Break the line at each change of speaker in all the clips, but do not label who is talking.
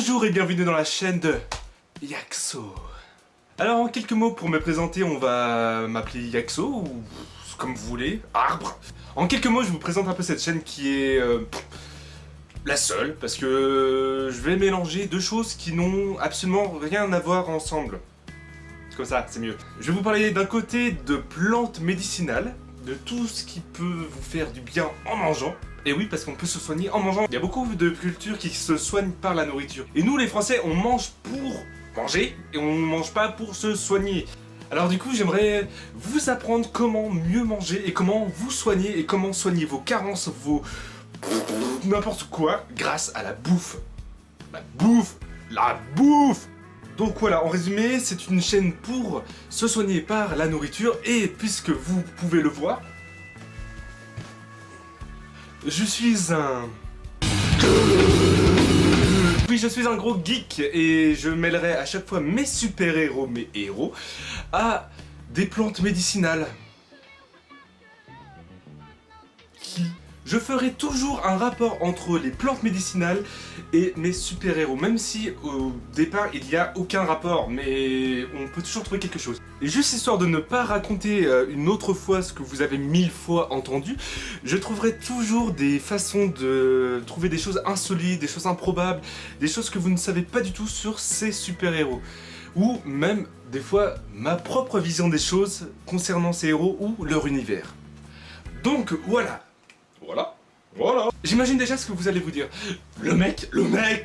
Bonjour et bienvenue dans la chaîne de Yaxo. Alors en quelques mots pour me présenter, on va m'appeler Yaxo ou comme vous voulez, Arbre. En quelques mots, je vous présente un peu cette chaîne qui est la seule parce que je vais mélanger deux choses qui n'ont absolument rien à voir ensemble. Comme ça, c'est mieux. Je vais vous parler d'un côté de plantes médicinales, de tout ce qui peut vous faire du bien en mangeant. Et oui, parce qu'on peut se soigner en mangeant. Il y a beaucoup de cultures qui se soignent par la nourriture. Et nous, les Français, on mange pour manger et on mange pas pour se soigner. Alors du coup, j'aimerais vous apprendre comment mieux manger et comment vous soigner et comment soigner vos carences, vos n'importe quoi grâce à la bouffe. La bouffe. Donc voilà, en résumé, c'est une chaîne pour se soigner par la nourriture et puisque vous pouvez le voir, je suis un... Oui, je suis un gros geek et je mêlerai à chaque fois mes super-héros, mes héros, à des plantes médicinales. Je ferai toujours un rapport entre les plantes médicinales et mes super-héros, même si au départ il n'y a aucun rapport, mais on peut toujours trouver quelque chose. Et juste histoire de ne pas raconter une autre fois ce que vous avez 1000 fois entendu, je trouverai toujours des façons de trouver des choses insolites, des choses improbables, des choses que vous ne savez pas du tout sur ces super-héros. Ou même, des fois, ma propre vision des choses concernant ces héros ou leur univers. Donc voilà. Voilà. J'imagine déjà ce que vous allez vous dire. Le mec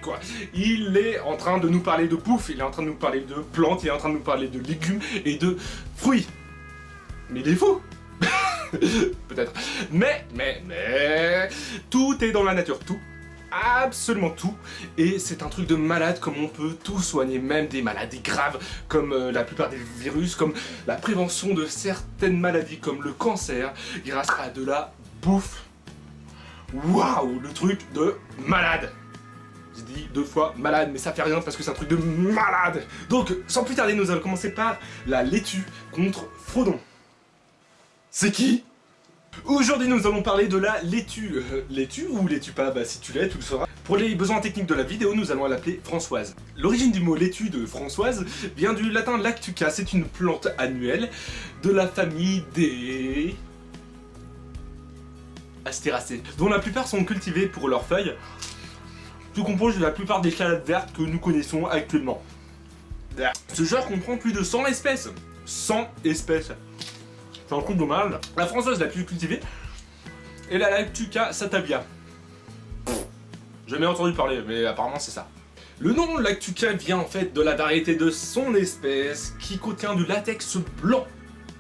quoi. Il est en train de nous parler de bouffe, il est en train de nous parler de plantes, il est en train de nous parler de légumes et de fruits. Mais il est fou. Peut-être. Mais, tout est dans la nature, tout. Absolument tout. Et c'est un truc de malade comme on peut tout soigner, même des maladies graves comme la plupart des virus, comme la prévention de certaines maladies comme le cancer, grâce à de la bouffe. Waouh, le truc de malade. J'ai dit 2 fois malade, mais ça fait rien parce que c'est un truc de malade. Donc, sans plus tarder, nous allons commencer par la laitue contre Frodon. C'est qui? Aujourd'hui, nous allons parler de la laitue. Laitue ou laitue pas? Bah si tu l'es, tu le sauras. Pour les besoins techniques de la vidéo, nous allons l'appeler Françoise. L'origine du mot laitue de Françoise vient du latin lactuca. C'est une plante annuelle de la famille des... Astéracées, dont la plupart sont cultivées pour leurs feuilles, qui composent la plupart des salades vertes que nous connaissons actuellement. Ce genre comprend plus de 100 espèces. 100 espèces. C'est un truc de mal. La Françoise la plus cultivée est la Lactuca satavia. Jamais entendu parler, mais apparemment c'est ça. Le nom Lactuca vient en fait de la variété de son espèce qui contient du latex blanc,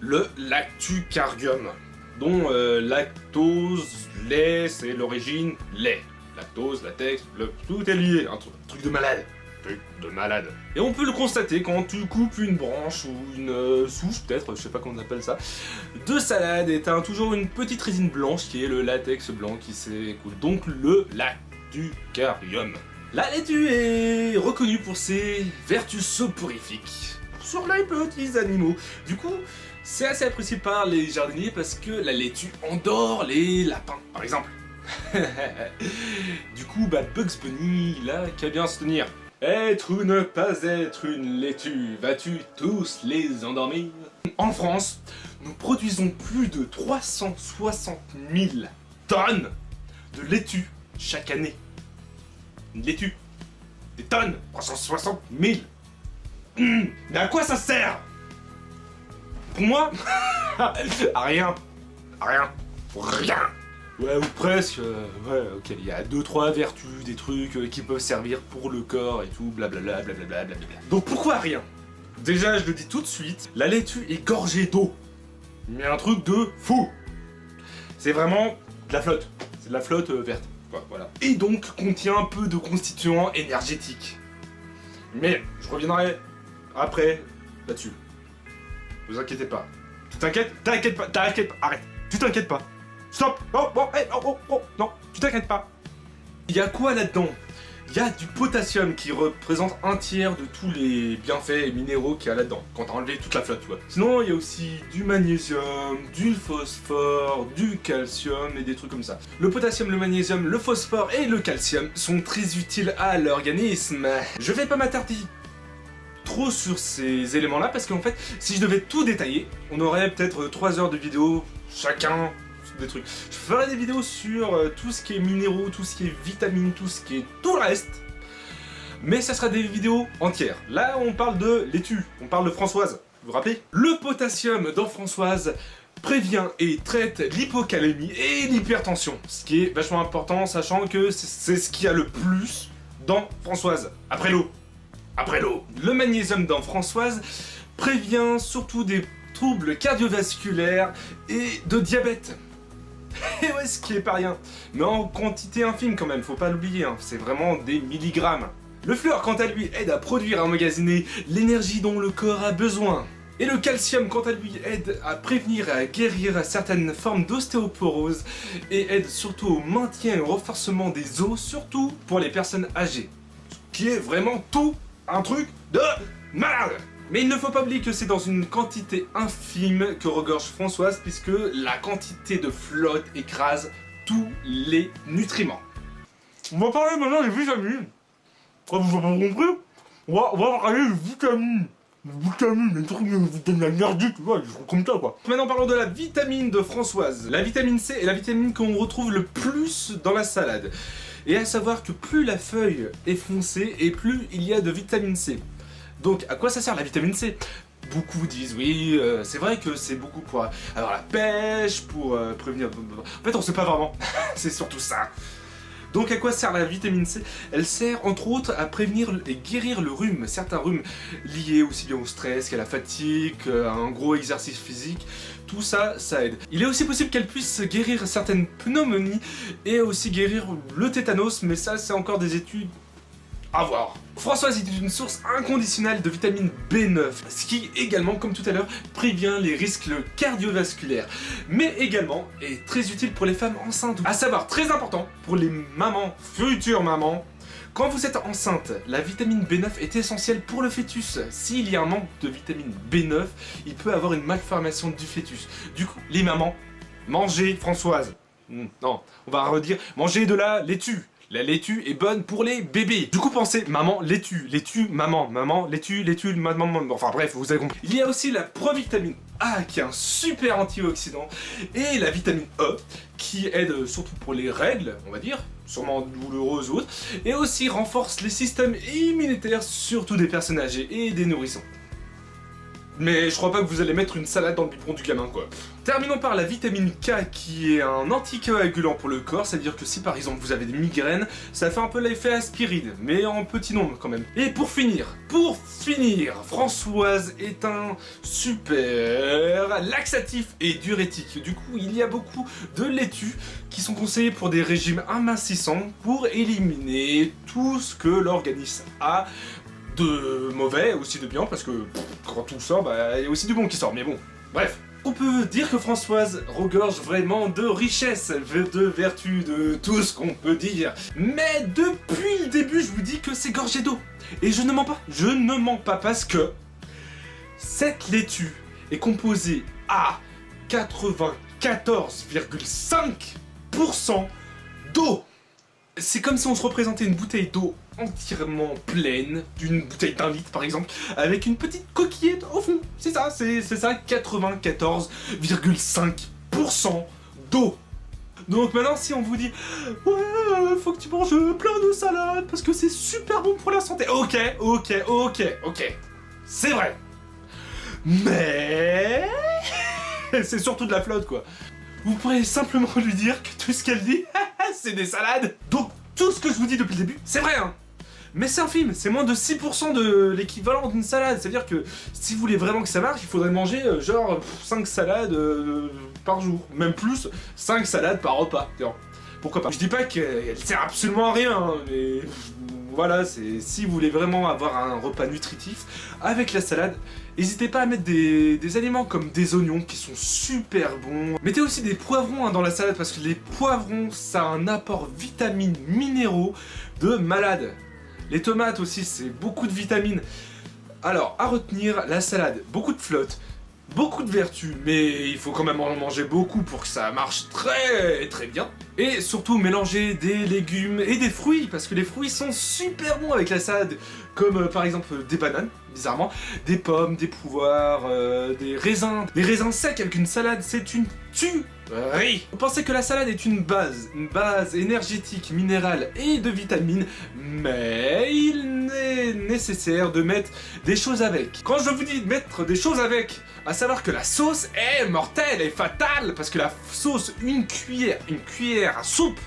le Lactucarium. Dont lactose, lait, c'est l'origine lait. Lactose, latex, tout est lié. Un truc de malade. Et on peut le constater quand tu coupes une branche ou une souche, peut-être, je sais pas comment on appelle ça, de salade, et t'as toujours une petite résine blanche qui est le latex blanc qui s'écoule. Donc le Lactucarium. La laitue est reconnue pour ses vertus soporifiques sur les petits animaux. Du coup, c'est assez apprécié par les jardiniers parce que la laitue endort les lapins, par exemple. Du coup, bah Bugs Bunny, là, qu'à bien se tenir. Être ou ne pas être une laitue, vas-tu tous les endormir? En France, nous produisons plus de 360 000 tonnes de laitue chaque année. Une laitue. Des tonnes. 360 000. Mais à quoi ça sert? Pour moi, à rien. Ouais, ou presque. Ouais, ok, il y a 2-3 vertus, des trucs qui peuvent servir pour le corps et tout, blablabla. Donc pourquoi rien? Déjà, je le dis tout de suite, la laitue est gorgée d'eau. Mais un truc de fou. C'est vraiment de la flotte. C'est de la flotte verte. Voilà. Et donc contient un peu de constituants énergétiques. Mais je reviendrai après là-dessus. Ne vous inquiétez pas. Tu t'inquiètes? T'inquiète pas, arrête. Tu t'inquiètes pas. Stop. Non, tu t'inquiètes pas. Il y a quoi là-dedans? Il y a du potassium qui représente un tiers de tous les bienfaits et minéraux qu'il y a là-dedans, quand t'as enlevé toute la flotte, tu vois. Sinon, il y a aussi du magnésium, du phosphore, du calcium et des trucs comme ça. Le potassium, le magnésium, le phosphore et le calcium sont très utiles à l'organisme. Je vais pas m'attarder trop sur ces éléments-là parce qu'en fait, si je devais tout détailler, on aurait peut-être 3 heures de vidéo chacun. Des trucs. Je ferai des vidéos sur tout ce qui est minéraux, tout ce qui est vitamines, tout ce qui est tout le reste. Mais ça sera des vidéos entières. Là, on parle de laitue, on parle de Françoise. Vous vous rappelez? Le potassium dans Françoise prévient et traite l'hypocalémie et l'hypertension. Ce qui est vachement important, sachant que c'est ce qu'il y a le plus dans Françoise. Après l'eau. Après l'eau. Le magnésium dans Françoise prévient surtout des troubles cardiovasculaires et de diabète. Et ouais, ce qui est pas rien. Mais en quantité infime quand même, faut pas l'oublier, hein. C'est vraiment des milligrammes. Le fluor, quant à lui, aide à produire et à emmagasiner l'énergie dont le corps a besoin. Et le calcium, quant à lui, aide à prévenir et à guérir certaines formes d'ostéoporose et aide surtout au maintien et au renforcement des os, surtout pour les personnes âgées. Ce qui est vraiment tout un truc de malade. Mais il ne faut pas oublier que c'est dans une quantité infime que regorge Françoise, puisque la quantité de flotte écrase tous les nutriments. On va parler maintenant des vitamines. Comme vous avez compris, on va parler des vitamines. Des trucs de vitamines merdiques, tu vois, des trucs comme ça quoi. Maintenant parlons de la vitamine de Françoise. La vitamine C est la vitamine qu'on retrouve le plus dans la salade. Et à savoir que plus la feuille est foncée et plus il y a de vitamine C. Donc, à quoi ça sert la vitamine C? Beaucoup disent oui, c'est vrai que c'est beaucoup pour avoir la pêche, pour prévenir... En fait, on sait pas vraiment, c'est surtout ça. Donc, à quoi sert la vitamine C? Elle sert entre autres à prévenir et guérir le rhume, certains rhumes liés aussi bien au stress qu'à la fatigue, à un gros exercice physique. Tout ça, ça aide. Il est aussi possible qu'elle puisse guérir certaines pneumonies et aussi guérir le tétanos, mais ça, c'est encore des études à voir. Françoise est une source inconditionnelle de vitamine B9, ce qui également, comme tout à l'heure, prévient les risques cardiovasculaires, mais également est très utile pour les femmes enceintes. À savoir, très important pour les mamans, futures mamans, quand vous êtes enceinte, la vitamine B9 est essentielle pour le fœtus. S'il y a un manque de vitamine B9, il peut avoir une malformation du fœtus. Du coup, les mamans, mangez Françoise. Non, on va redire, mangez de la laitue. La laitue est bonne pour les bébés. Du coup, pensez, maman, laitue, maman, laitue, maman, enfin bref, vous avez compris. Il y a aussi la provitamine A, qui est un super antioxydant, et la vitamine E, qui aide surtout pour les règles, on va dire, sûrement douloureuses ou autres, et aussi renforce les systèmes immunitaires, surtout des personnes âgées et des nourrissons. Mais je crois pas que vous allez mettre une salade dans le biberon du gamin quoi. Terminons par la vitamine K qui est un anticoagulant pour le corps, c'est-à-dire que si par exemple vous avez des migraines, ça fait un peu l'effet aspirine, mais en petit nombre quand même. Et pour finir, Françoise est un super laxatif et diurétique. Du coup, il y a beaucoup de laitues qui sont conseillées pour des régimes amincissants pour éliminer tout ce que l'organisme a de mauvais, aussi de bien, parce que quand tout sort, bah, il y a aussi du bon qui sort, mais bon, bref. On peut dire que Françoise regorge vraiment de richesse, de vertu, de tout ce qu'on peut dire. Mais depuis le début, je vous dis que c'est gorgé d'eau. Et je ne mens pas parce que cette laitue est composée à 94,5% d'eau. C'est comme si on se représentait une bouteille d'eau entièrement pleine, d'une bouteille d'1 litre par exemple, avec une petite coquillette au fond. C'est ça, 94,5% d'eau. Donc maintenant, si on vous dit « Ouais, faut que tu manges plein de salade parce que c'est super bon pour la santé. » Ok, c'est vrai. Mais... c'est surtout de la flotte quoi. Vous pourrez simplement lui dire que tout ce qu'elle dit, c'est des salades. Donc tout ce que je vous dis depuis le début, c'est vrai hein. Mais c'est infime, c'est moins de 6% de l'équivalent d'une salade. C'est-à-dire que si vous voulez vraiment que ça marche, il faudrait manger genre 5 salades par jour. Même plus, 5 salades par repas. Pourquoi pas. Je dis pas qu'elle sert absolument à rien, hein, mais voilà, c'est si vous voulez vraiment avoir un repas nutritif avec la salade, n'hésitez pas à mettre des aliments comme des oignons qui sont super bons. Mettez aussi des poivrons hein, dans la salade parce que les poivrons, ça a un apport vitamines, minéraux de malade. Les tomates aussi, c'est beaucoup de vitamines. Alors, à retenir, la salade, beaucoup de flotte, beaucoup de vertus, mais il faut quand même en manger beaucoup pour que ça marche très très bien. Et surtout mélanger des légumes et des fruits, parce que les fruits sont super bons avec la salade, comme par exemple des bananes, bizarrement, des pommes, des poires, des raisins. Les raisins secs avec une salade, c'est une tuerie. Vous pensez que la salade est une base énergétique, minérale et de vitamines, mais il est nécessaire de mettre des choses avec. Quand je vous dis de mettre des choses avec, à savoir que la sauce est mortelle et fatale, parce que la sauce, une cuillère à soupe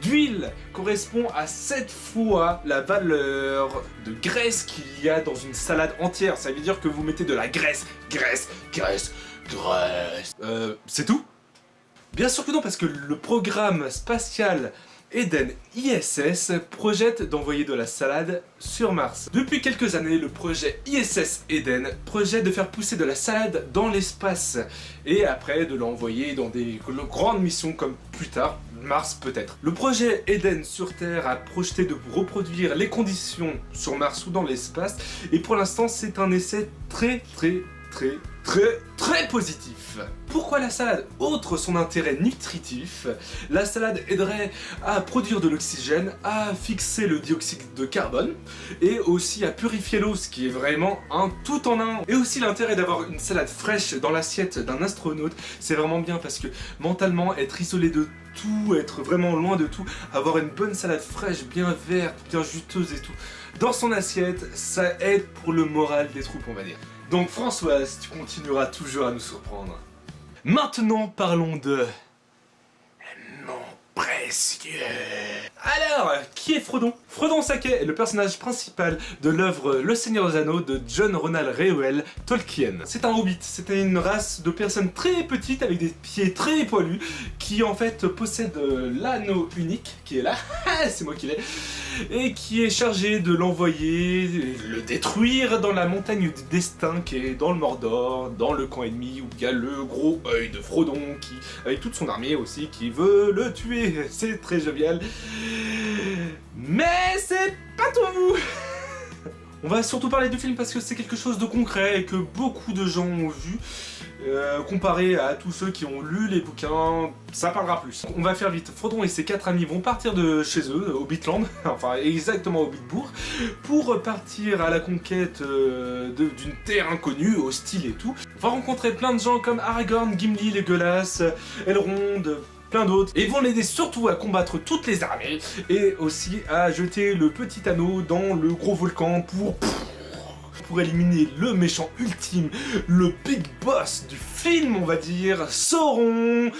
d'huile correspond à 7 fois la valeur de graisse qu'il y a dans une salade entière. Ça veut dire que vous mettez de la graisse. C'est tout? Bien sûr que non, parce que le programme spatial Eden ISS projette d'envoyer de la salade sur Mars. Depuis quelques années, le projet ISS Eden projette de faire pousser de la salade dans l'espace et après de l'envoyer dans des grandes missions comme plus tard Mars peut-être. Le projet Eden sur Terre a projeté de reproduire les conditions sur Mars ou dans l'espace et pour l'instant c'est un essai très positif. Pourquoi la salade? Outre son intérêt nutritif, la salade aiderait à produire de l'oxygène, à fixer le dioxyde de carbone et aussi à purifier l'eau, ce qui est vraiment un tout en un. Et aussi l'intérêt d'avoir une salade fraîche dans l'assiette d'un astronaute, c'est vraiment bien parce que mentalement être isolé de tout, être vraiment loin de tout, avoir une bonne salade fraîche, bien verte, bien juteuse et tout, dans son assiette, ça aide pour le moral des troupes on va dire. Donc Françoise, tu continueras toujours à nous surprendre. Maintenant parlons de... mon précieux. Alors, qui est Frodon? Frodon Sake est le personnage principal de l'œuvre Le Seigneur des Anneaux de John Ronald Reuel Tolkien. C'est un hobbit, c'était une race de personnes très petites avec des pieds très poilus qui en fait possèdent l'anneau unique qui est là, c'est moi qui l'ai, et qui est chargé de l'envoyer, le détruire dans la montagne du destin qui est dans le Mordor, dans le camp ennemi où il y a le gros œil de Frodon qui, avec toute son armée aussi, qui veut le tuer. C'est très jovial. Mais c'est pas tout. On va surtout parler du film parce que c'est quelque chose de concret et que beaucoup de gens ont vu. Comparé à tous ceux qui ont lu les bouquins, ça parlera plus. On va faire vite. Frodon et ses 4 amis vont partir de chez eux, Hobbitland, enfin exactement Hobbitbourg, pour partir à la conquête d'une terre inconnue, hostile et tout. On va rencontrer plein de gens comme Aragorn, Gimli, Legolas, Elrond, plein d'autres, et vont l'aider surtout à combattre toutes les armées, et aussi à jeter le petit anneau dans le gros volcan pour éliminer le méchant ultime, le big boss du film, on va dire, Sauron.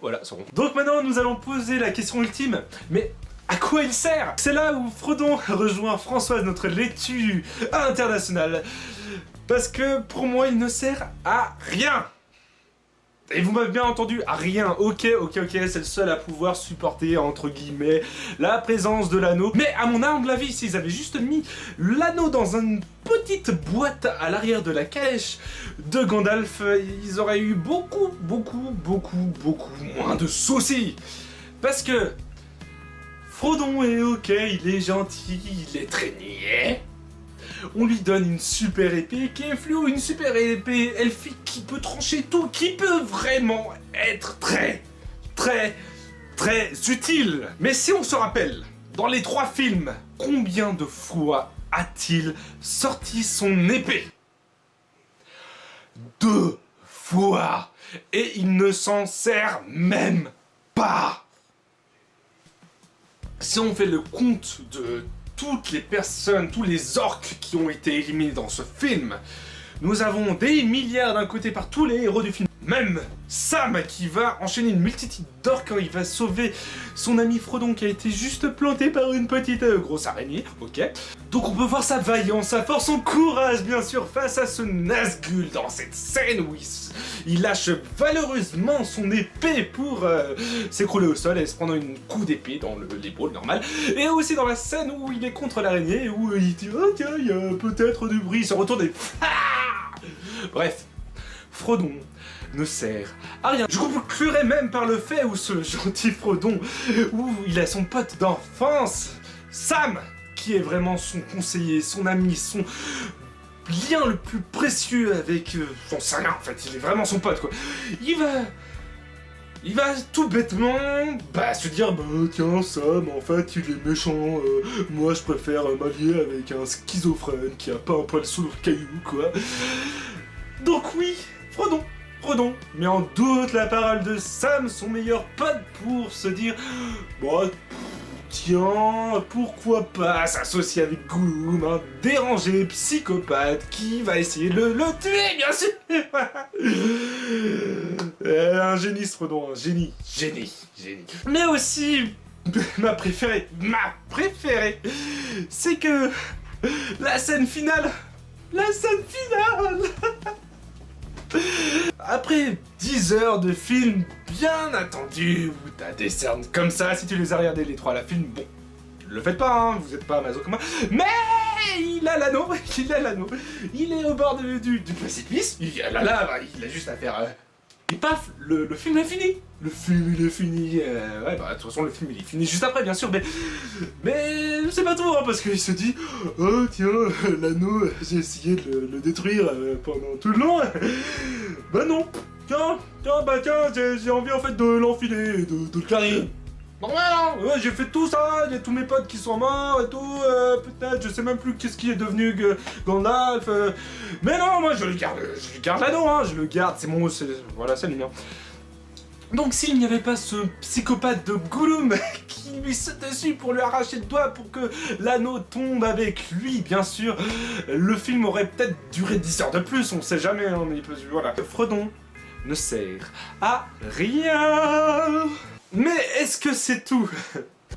Voilà, Sauron. Donc maintenant, nous allons poser la question ultime, mais à quoi il sert? C'est là où Frodon rejoint Françoise, notre laitue internationale, parce que pour moi, il ne sert à rien. Et vous m'avez bien entendu, à rien, ok, c'est le seul à pouvoir supporter, entre guillemets, la présence de l'anneau. Mais à mon humble avis, s'ils avaient juste mis l'anneau dans une petite boîte à l'arrière de la calèche de Gandalf, ils auraient eu beaucoup moins de soucis. Parce que Frodon est ok, il est gentil, il est très niais. On lui donne une super épée qui est fluo, une super épée elfique qui peut trancher tout, qui peut vraiment être très utile. Mais si on se rappelle, dans les 3 films, combien de fois a-t-il sorti son épée? 2 fois. Et il ne s'en sert même pas. Si on fait le compte de toutes les personnes, tous les orques qui ont été éliminés dans ce film, nous avons des milliards d'un côté par tous les héros du film. Même Sam qui va enchaîner une multitude d'orques quand il va sauver son ami Frodon qui a été juste planté par une petite grosse araignée, ok. Donc on peut voir sa vaillance, sa force, son courage bien sûr face à ce Nazgûl dans cette scène où il lâche valeureusement son épée pour s'écrouler au sol et se prendre un coup d'épée dans l'épaule normal. Et aussi dans la scène où il est contre l'araignée où il dit oh tiens il y a peut-être du bruit, il se retourne et bref, Frodon ne sert à rien. Je conclurai même par le fait où ce gentil Frodon, où il a son pote d'enfance, Sam, qui est vraiment son conseiller, son ami, son lien le plus précieux avec son Sana, en fait, il est vraiment son pote, quoi. Il va tout bêtement se dire tiens Sam, en fait il est méchant, moi je préfère m'allier avec un schizophrène qui a pas un poil sous le caillou, quoi. Donc oui, Frodon, mais en doute la parole de Sam, son meilleur pote, pour se dire tiens, pourquoi pas s'associer avec Gollum, un dérangé psychopathe qui va essayer de le tuer, bien sûr. Un génie, ce Frodon, un génie. Mais aussi, ma préférée, c'est que la scène finale. Après 10 heures de film bien attendu, où t'as des scènes comme ça, si tu les as regardés les 3 à la film, bon, le faites pas, hein, vous êtes pas maso comme moi, mais il a l'anneau, il est au bord du précipice, il a la lave, il a juste à faire... Et paf, le film est fini. Le film il est fini. Ouais, de toute façon le film il est fini juste après, bien sûr, mais c'est pas tout, hein, parce qu'il se dit oh tiens, l'anneau, j'ai essayé de le détruire pendant tout le long. Bah non. Tiens, j'ai envie en fait de l'enfiler, de le carrer. Normal, hein, ouais, j'ai fait tout ça, il y a tous mes potes qui sont morts et tout, peut-être, je sais même plus qu'est-ce qui est devenu Gandalf, mais non, moi je garde l'anneau, hein, je le garde, voilà, c'est le mien. Donc s'il n'y avait pas ce psychopathe de Gollum qui lui saute dessus pour lui arracher le doigt pour que l'anneau tombe avec lui, bien sûr, le film aurait peut-être duré 10 heures de plus, on sait jamais, hein, mais voilà. Frodon ne sert à rien. Mais est-ce que c'est tout?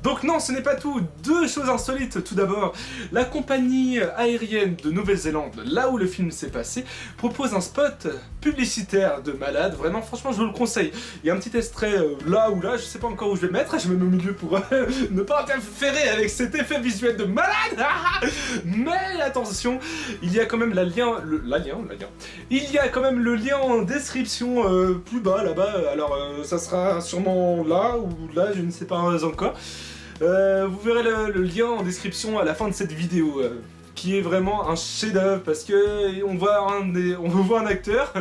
Donc non, ce n'est pas tout. 2 choses insolites. Tout d'abord, la compagnie aérienne de Nouvelle-Zélande, là où le film s'est passé, propose un spot publicitaire de malade. Vraiment, franchement, je vous le conseille. Il y a un petit extrait là ou là, je sais pas encore où je vais le mettre. Je me mets au milieu pour ne pas interférer avec cet effet visuel de malade. Mais attention, il y a quand même il y a quand même le lien en description plus bas là-bas. Alors, ça sera sûrement là ou là, je ne sais pas encore. Vous verrez le lien en description à la fin de cette vidéo, qui est vraiment un chef-d'œuvre parce que on voit un acteur,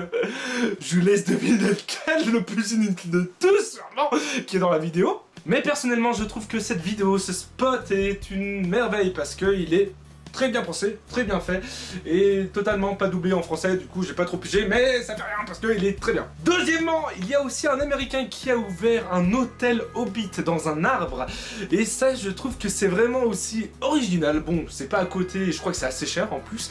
je vous laisse deviner lequel, le plus inutile de tous, sûrement, qui est dans la vidéo. Mais personnellement, je trouve que cette vidéo, ce spot est une merveille parce qu'il est très bien pensé, très bien fait, et totalement pas doublé en français, du coup j'ai pas trop pigé, mais ça fait rien parce qu'il est très bien. Deuxièmement, il y a aussi un Américain qui a ouvert un hôtel Hobbit dans un arbre, et ça je trouve que c'est vraiment aussi original. Bon, c'est pas à côté, je crois que c'est assez cher en plus,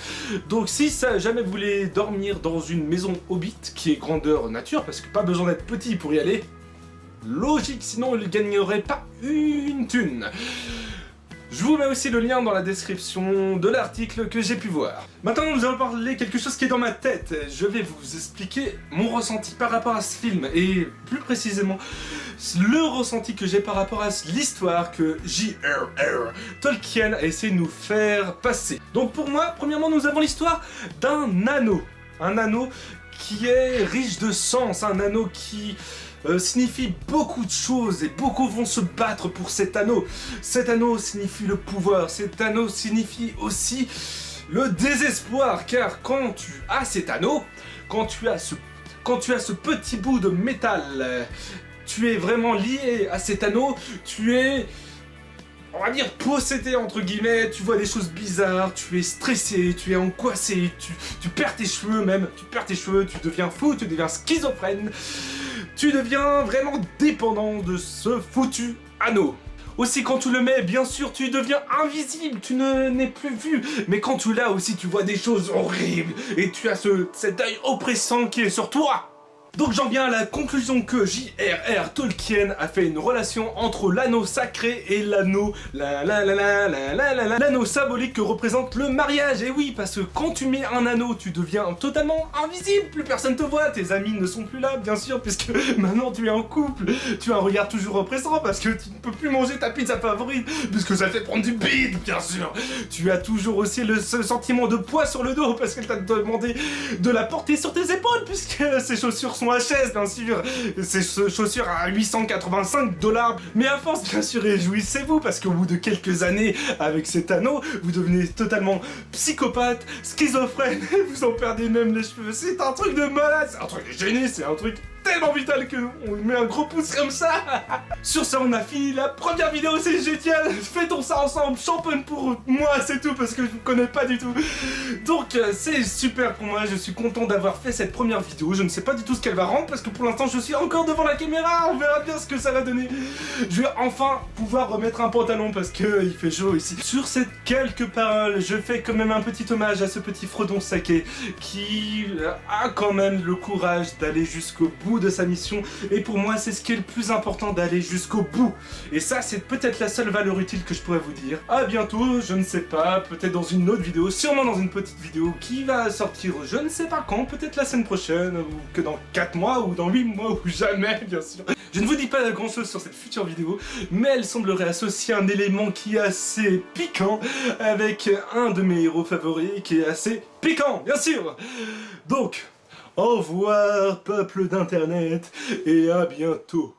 donc si ça, jamais vous voulez dormir dans une maison Hobbit, qui est grandeur nature, parce que pas besoin d'être petit pour y aller, logique, sinon il gagnerait pas une thune. Je vous mets aussi le lien dans la description de l'article que j'ai pu voir. Maintenant, nous allons parler quelque chose qui est dans ma tête. Je vais vous expliquer mon ressenti par rapport à ce film, et plus précisément, le ressenti que j'ai par rapport à l'histoire que J.R.R. Tolkien a essayé de nous faire passer. Donc pour moi, premièrement, nous avons l'histoire d'un anneau. Un anneau qui est riche de sens, un anneau qui... signifie beaucoup de choses et beaucoup vont se battre pour cet anneau. Cet anneau signifie le pouvoir, cet anneau signifie aussi le désespoir, car quand tu as cet anneau, quand tu as ce petit bout de métal, tu es vraiment lié à cet anneau, tu es, on va dire, possédé entre guillemets, tu vois des choses bizarres, tu es stressé, tu es angoissé, tu perds tes cheveux même, tu deviens fou, tu deviens schizophrène. Tu deviens vraiment dépendant de ce foutu anneau. Aussi, quand tu le mets, bien sûr, tu deviens invisible, tu n'es plus vu. Mais quand tu l'as aussi, tu vois des choses horribles. Et tu as cet œil oppressant qui est sur toi. Donc j'en viens à la conclusion que J.R.R. Tolkien a fait une relation entre l'anneau sacré et l'anneau l'anneau symbolique que représente le mariage. Et oui, parce que quand tu mets un anneau, tu deviens totalement invisible, plus personne te voit, tes amis ne sont plus là, bien sûr, puisque maintenant tu es en couple, tu as un regard toujours oppressant parce que tu ne peux plus manger ta pizza favorite, puisque ça te fait prendre du bide, bien sûr. Tu as toujours aussi ce sentiment de poids sur le dos parce qu'elle t'a demandé de la porter sur tes épaules, puisque ses chaussures sont son HS, bien sûr. Ces chaussures à 885 $. Mais à force, bien sûr, réjouissez-vous, parce qu'au bout de quelques années, avec cet anneau, vous devenez totalement psychopathe, schizophrène, vous en perdez même les cheveux. C'est un truc de malade, c'est un truc de génie, c'est un truc tellement vital que on met un gros pouce comme ça. Sur ça, on a fini la première vidéo, c'est génial. Fêtons ça ensemble, championne pour moi, c'est tout, parce que je vous connais pas du tout. Donc c'est super pour moi, je suis content d'avoir fait cette première vidéo. Je ne sais pas du tout ce qu'elle va rendre, parce que pour l'instant je suis encore devant la caméra. On verra bien ce que ça va donner. Je vais enfin pouvoir remettre un pantalon, parce que il fait chaud ici. Sur ces quelques paroles, je fais quand même un petit hommage à ce petit Frodon Sake, qui a quand même le courage d'aller jusqu'au bout de sa mission, et pour moi c'est ce qui est le plus important, d'aller jusqu'au bout. Et ça, c'est peut-être la seule valeur utile que je pourrais vous dire. À bientôt, je ne sais pas, peut-être dans une autre vidéo, sûrement dans une petite vidéo qui va sortir je ne sais pas quand, peut-être la semaine prochaine, ou que dans 4 mois, ou dans 8 mois, ou jamais, bien sûr. Je ne vous dis pas grand chose sur cette future vidéo, mais elle semblerait associer un élément qui est assez piquant avec un de mes héros favoris qui est assez piquant, bien sûr. Donc, au revoir, peuple d'internet, et à bientôt.